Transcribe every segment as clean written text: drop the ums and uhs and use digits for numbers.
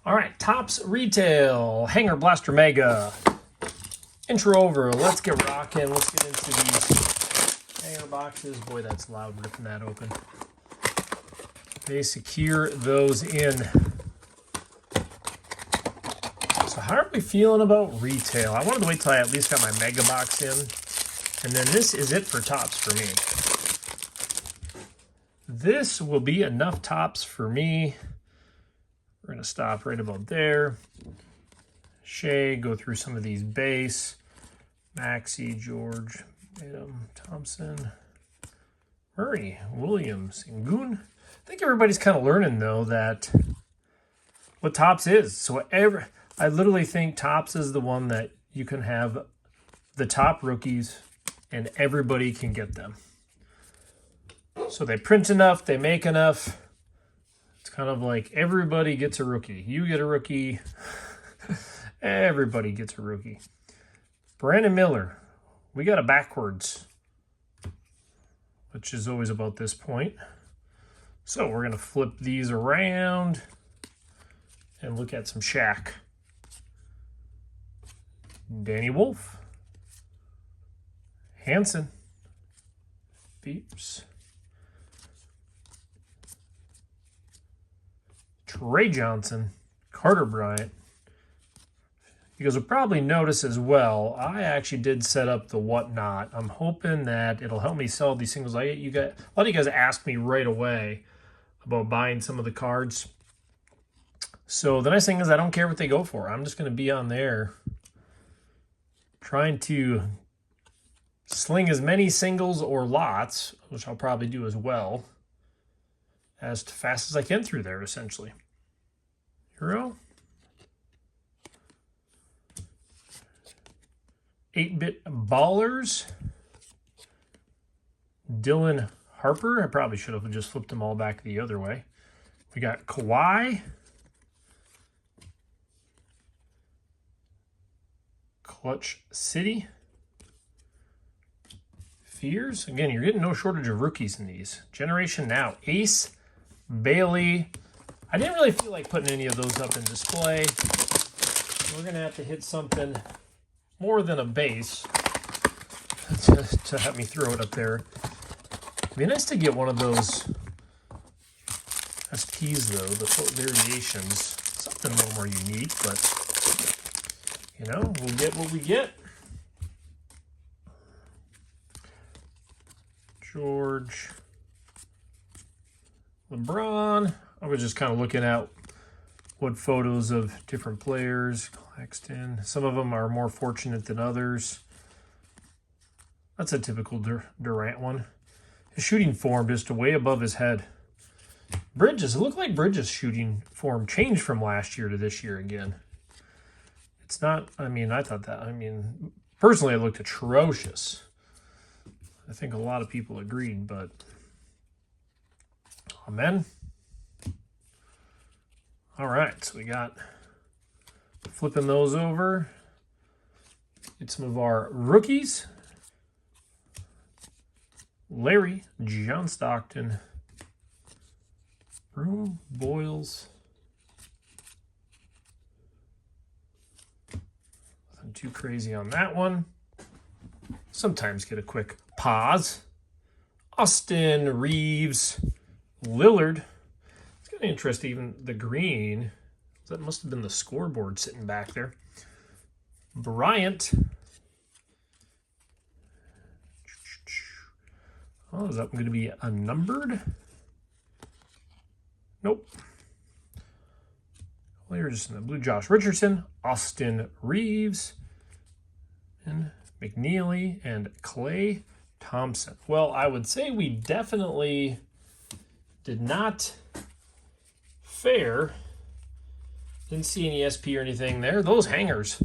All right, Topps Retail, Hanger Blaster Mega. Intro over, let's get rocking. Let's get into these hanger boxes. Boy, that's loud ripping that open. They secure those in. So how are we feeling about retail? I wanted to wait till I at least got my mega box in. And then this is it for Topps for me. This will be enough Topps for me. We're going to stop right about there. Shea, go through some of these base. Maxey, George, Tatum, Thompson, Murray, Williams, and Goon. I think everybody's kind of learning, though, that what Topps is. So I literally think Topps is the one that you can have the top rookies and everybody can get them. So they print enough, they make enough. It's kind of like everybody gets a rookie. You get a rookie. Everybody gets a rookie. Brandon Miller. We got a backwards, which is always about this point. So we're going to flip these around and look at some Shaq. Danny Wolf. Hanson. Beeps. Trey Johnson. Carter Bryant. You guys will probably notice as well, I actually did set up the whatnot. I'm hoping that it'll help me sell these singles. A lot of you guys asked me right away about buying some of the cards. So the nice thing is I don't care what they go for. I'm just going to be on there trying to sling as many singles or lots, which I'll probably do as well, as fast as I can through there, essentially. Hero. 8-bit Ballers. Dylan Harper. I probably should have just flipped them all back the other way. We got Kawhi. Clutch City. Fears. Again, you're getting no shortage of rookies in these. Generation Now. Ace. Bailey. I didn't really feel like putting any of those up in display. We're going to have to hit something more than a base to have me throw it up there. It'd be nice to get one of those SPs, though, the foot variations. Something a little more unique, but, you know, we'll get what we get. George. LeBron. I was just kind of looking at what photos of different players. Claxton. Some of them are more fortunate than others. That's a typical Durant one. His shooting form just way above his head. Bridges. It looked like Bridges' shooting form changed from last year to this year again. It's not, I mean, I thought that, I mean, personally it looked atrocious. I think a lot of people agreed, but amen. All right, so we got flipping those over. Get some of our rookies. Larry, John Stockton, Broom, Boyles. Nothing too crazy on that one. Sometimes get a quick pause. Austin Reeves, Lillard. It's kind of interesting, even the green. That must have been the scoreboard sitting back there. Bryant. Oh, is that going to be unnumbered? Nope. Well, you're just in the blue. Josh Richardson, Austin Reeves, and McNeely, and Klay Thompson. Well, I would say we definitely did not fare. Didn't see any SP or anything there. Those hangers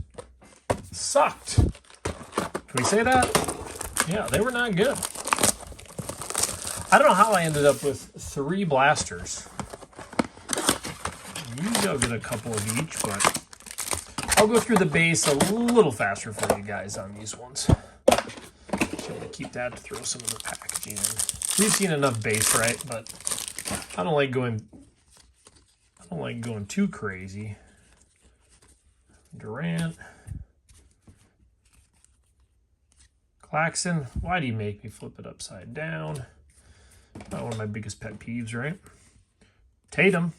sucked. Can we say that? Yeah, they were not good. I don't know how I ended up with 3 blasters. Usually I'll get a couple of each, but I'll go through the base a little faster for you guys on these ones. Should keep that to throw some of the packaging in. We've seen enough base, right? But I don't like going too crazy. Durant. Claxton. Why do you make me flip it upside down? Not one of my biggest pet peeves, right? Tatum.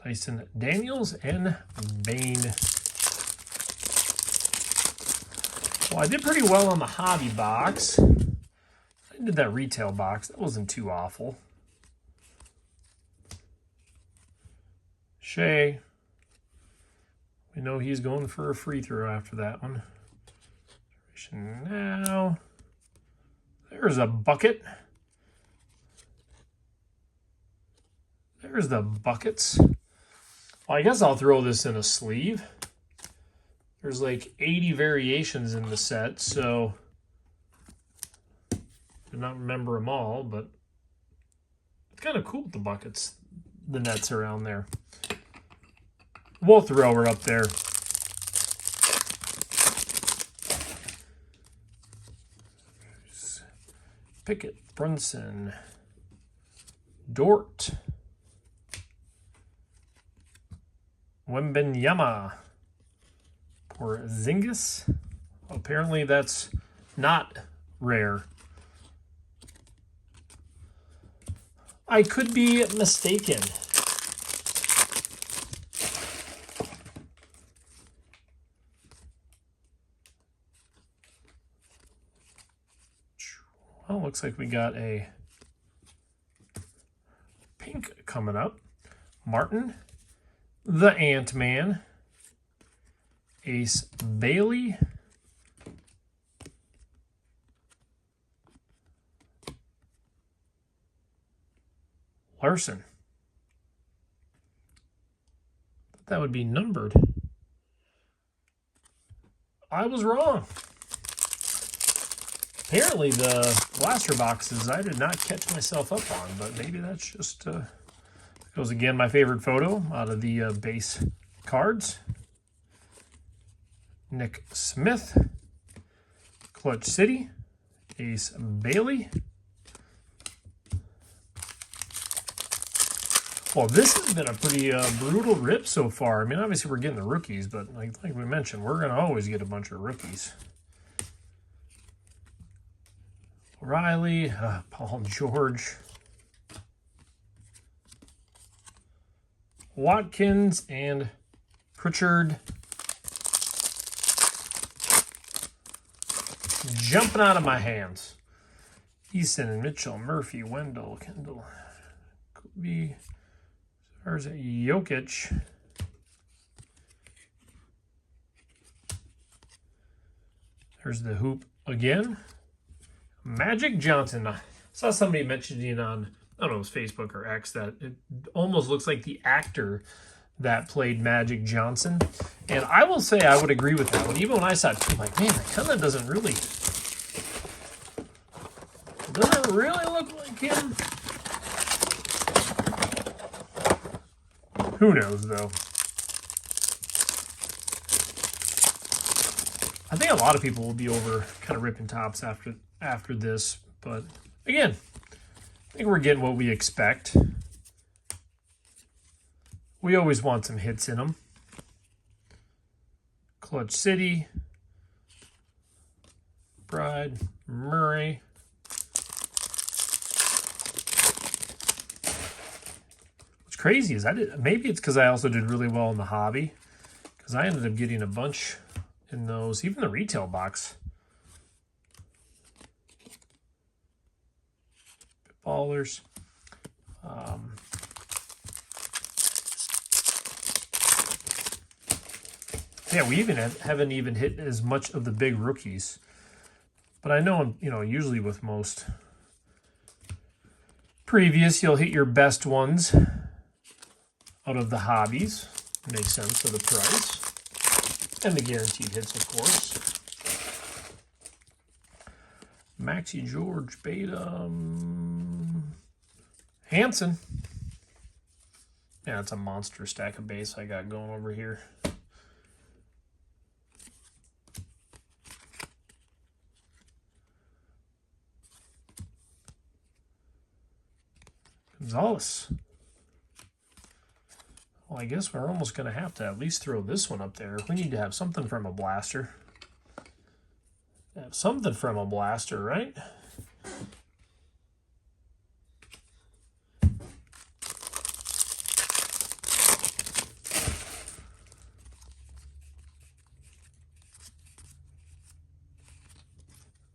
Tyson Daniels and Bane. Well, I did pretty well on the hobby box. I did that retail box. That wasn't too awful. Shea. We know he's going for a free throw after that one. Now, there's a bucket. There's the buckets. Well, I guess I'll throw this in a sleeve. There's like 80 variations in the set, so I did not remember them all, but it's kind of cool with the buckets, the nets around there. We'll throw her up there. Pickett, Brunson, Dort, Wembenyama, Porzingis. Apparently that's not rare. I could be mistaken. Well, looks like we got a pink coming up. Martin, the Ant-Man, Ace Bailey, Larson. That would be numbered. I was wrong. Apparently the blaster boxes I did not catch myself up on, but maybe that's just goes again my favorite photo out of the base cards. Nick Smith, Clutch City, Ace Bailey. Well, this has been a pretty brutal rip so far. I mean, obviously we're getting the rookies, but like we mentioned, we're going to always get a bunch of rookies. Riley, Paul George, Watkins, and Pritchard. Jumping out of my hands. Easton and Mitchell, Murphy, Wendell, Kendall, Kobe, there's Jokic. There's the hoop again. Magic Johnson. I saw somebody mentioning on, I don't know, it was Facebook or X, that it almost looks like the actor that played Magic Johnson. And I will say I would agree with that one. Even when I saw it, I'm like, man, that kind of doesn't really look like him. Who knows, though? I think a lot of people will be over kind of ripping tops after this, but again, I think we're getting what we expect. We always want some hits in them. Clutch City, Bride, Murray. What's crazy is maybe it's because I also did really well in the hobby, because I ended up getting a bunch in those, even the retail box. Ballers. Yeah, we even haven't even hit as much of the big rookies. But I know, usually with most previous, you'll hit your best ones out of the hobbies. Makes sense for the price. And the guaranteed hits, of course. Maxi George, Beta, Hansen. Yeah, it's a monster stack of base I got going over here. Gonzalez. Well, I guess we're almost going to have to at least throw this one up there. We need to have something from a blaster. Have something from a blaster, right?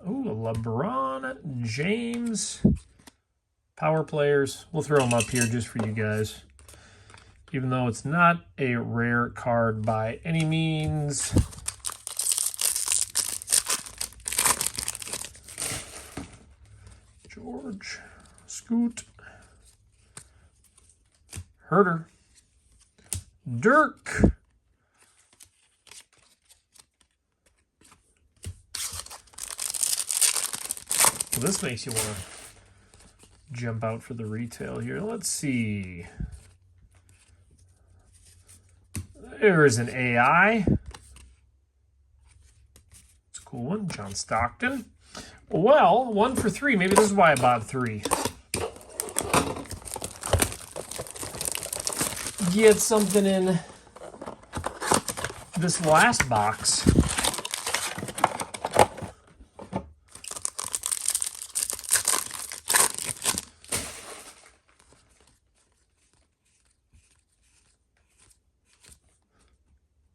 Ooh, LeBron James. Power players. We'll throw them up here just for you guys. Even though it's not a rare card by any means. George. Scoot. Herder. Dirk. Well, this makes you want to jump out for the retail here. Let's see. There's an AI. It's a cool one. John Stockton. Well, 1 for 3. Maybe this is why I bought 3. Get something in this last box.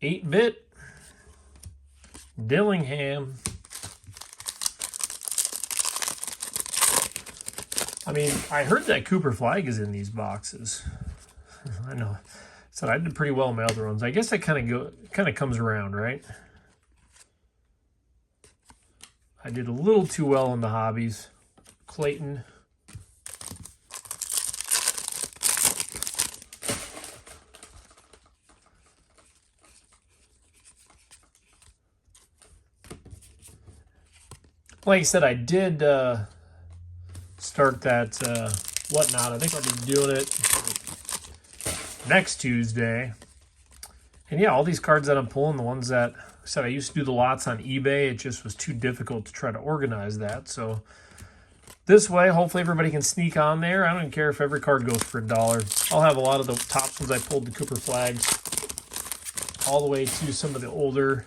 Eight-bit Dillingham. I mean, I heard that Cooper Flagg is in these boxes. I know. So I did pretty well in my other ones. I guess that kind of comes around, right? I did a little too well in the hobbies. Clayton. Like I said, I did start that whatnot. I think I'll be doing it next Tuesday. And yeah, all these cards that I'm pulling, the ones that I said I used to do the lots on eBay, it just was too difficult to try to organize that. So this way, hopefully everybody can sneak on there. I don't care if every card goes for $1. I'll have a lot of the top ones I pulled, the Cooper Flags, all the way to some of the older,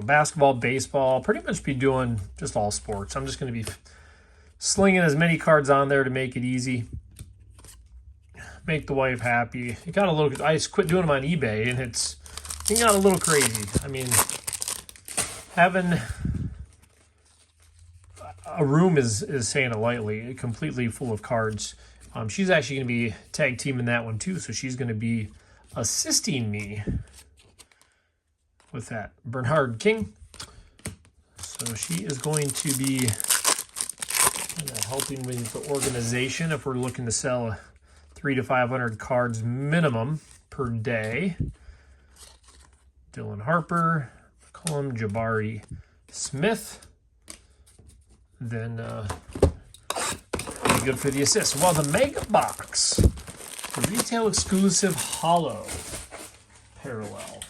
basketball, baseball, pretty much be doing just all sports. I'm just going to be slinging as many cards on there to make it easy. Make the wife happy. It got a little, I just quit doing them on eBay, and it got a little crazy. I mean, having a room is saying it lightly, completely full of cards. She's actually going to be tag teaming that one too, so she's going to be assisting me with that. Bernard King. So she is going to be helping with the organization if we're looking to sell 300 to 500 cards minimum per day. Dylan Harper, McCollum, Jabari Smith. Then be good for the assist. Well, the Mega Box, the retail exclusive holo parallel.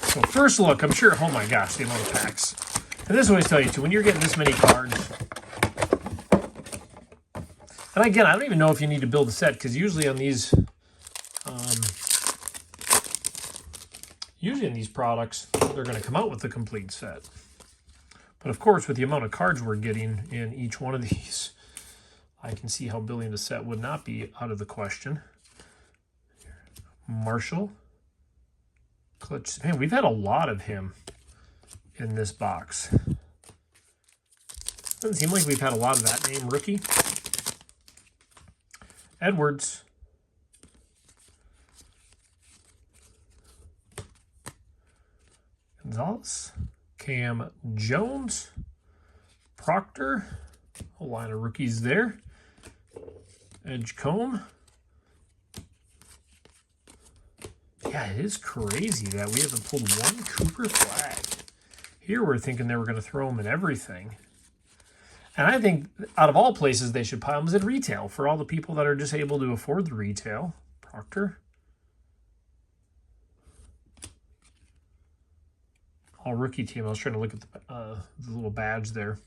So first look, I'm sure, oh my gosh, the amount of packs. And this will always tell you too, when you're getting this many cards. And again, I don't even know if you need to build a set, because usually on these, usually in these products, they're going to come out with the complete set. But of course, with the amount of cards we're getting in each one of these, I can see how building a set would not be out of the question. Marshall. Clutch. Man, we've had a lot of him in this box. Doesn't seem like we've had a lot of that name rookie. Edwards. Gonzalez. Cam Jones. Proctor. A line of rookies there. Edgecombe. Yeah, it is crazy that we haven't pulled one Cooper Flagg. Here we're thinking they were going to throw them in everything. And I think out of all places they should pile them is at retail for all the people that are just able to afford the retail. Proctor. All rookie team. I was trying to look at the little badge there.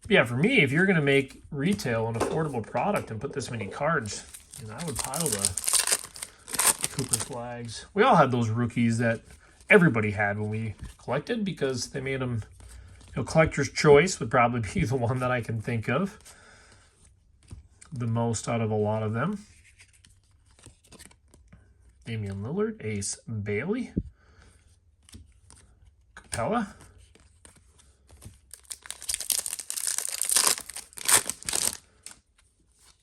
Yeah, for me, if you're going to make retail an affordable product and put this many cards, then I would pile the Cooper Flags. We all had those rookies that everybody had when we collected because they made them, collector's choice would probably be the one that I can think of the most out of a lot of them. Damian Lillard, Ace Bailey, Capella,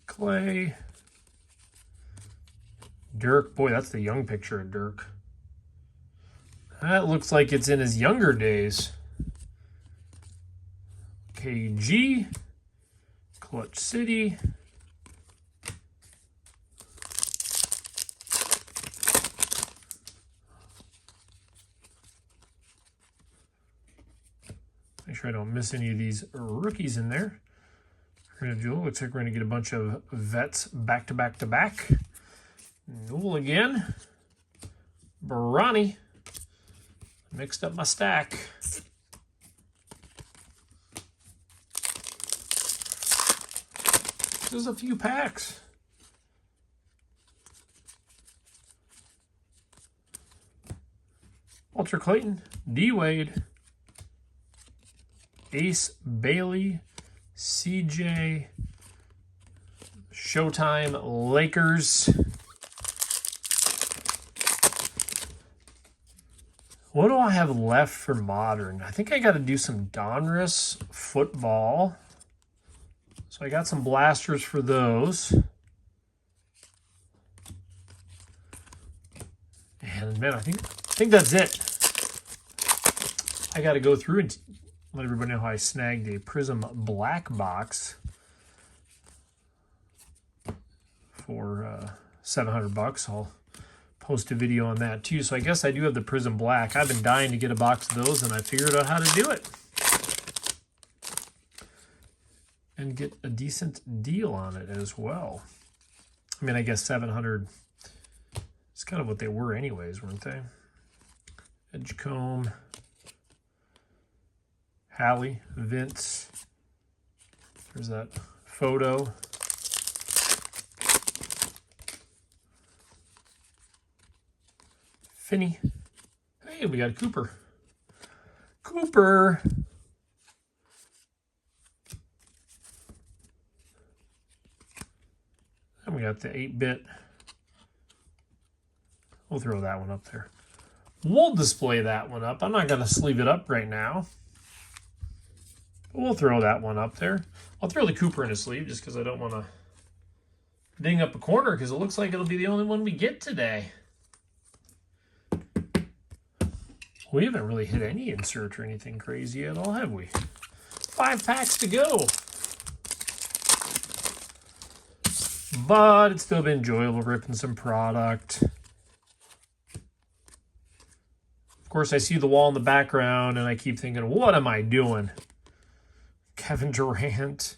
Clay, Dirk. Boy, that's the young picture of Dirk. That looks like it's in his younger days. KG, Clutch City, make sure I don't miss any of these rookies in there. We're going to do, looks like we're going to get a bunch of vets back to back to back. Newell again. Barani. Mixed up my stack. There's a few packs. Walter Clayton, D. Wade, Ace Bailey, CJ, Showtime Lakers. What do I have left for Modern? I think I got to do some Donruss football. So I got some blasters for those. And man, I think that's it. I got to go through and let everybody know how I snagged a Prism Black box for $700. I'll post a video on that too. So I guess I do have the Prism Black. I've been dying to get a box of those, and I figured out how to do it and get a decent deal on it as well. I mean, I guess 700 is kind of what they were anyways, weren't they? Edgecombe, Hallie, Vince. There's that photo. Finney. Hey, we got a Cooper. Cooper. And we got the 8-bit. We'll throw that one up there. We'll display that one up. I'm not going to sleeve it up right now. But we'll throw that one up there. I'll throw the Cooper in a sleeve just because I don't want to ding up a corner because it looks like it'll be the only one we get today. We haven't really hit any insert or anything crazy at all, have we? 5 packs to go. But it's still been enjoyable ripping some product. Of course, I see the wall in the background, and I keep thinking, what am I doing? Kevin Durant.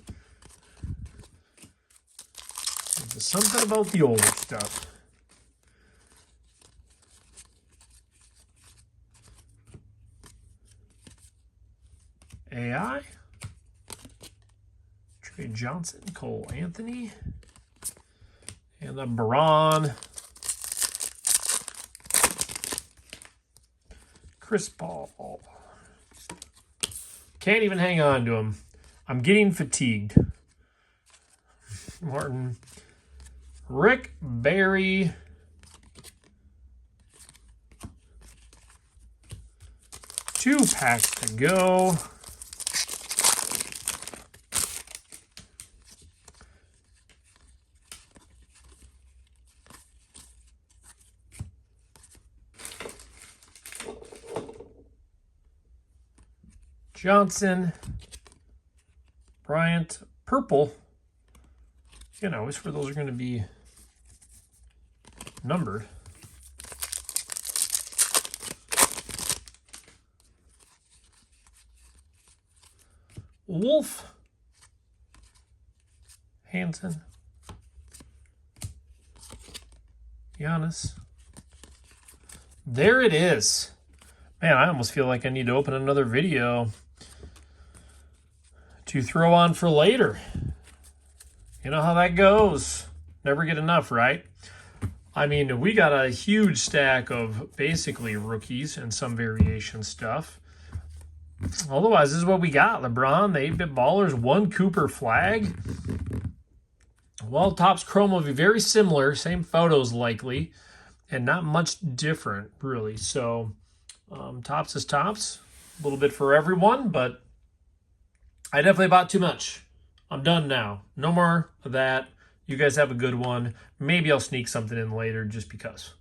There's something about the older stuff. AI, Trey Johnson, Cole Anthony, and the Braun, Chris Paul. Can't even hang on to him. I'm getting fatigued. Martin, Rick Barry, two packs to go. Johnson, Bryant, purple. You know, I always those are going to be numbered. Wolf, Hansen, Giannis. There it is. Man, I almost feel like I need to open another video to throw on for later. You know how that goes. Never get enough, right? I mean, we got a huge stack of basically rookies and some variation stuff. Otherwise, this is what we got. LeBron, the 8-bit ballers, 1 Cooper Flagg. Well, Topps Chrome will be very similar, same photos likely, and not much different, really. So, Topps is Topps. A little bit for everyone, but I definitely bought too much. I'm done now. No more of that. You guys have a good one. Maybe I'll sneak something in later just because.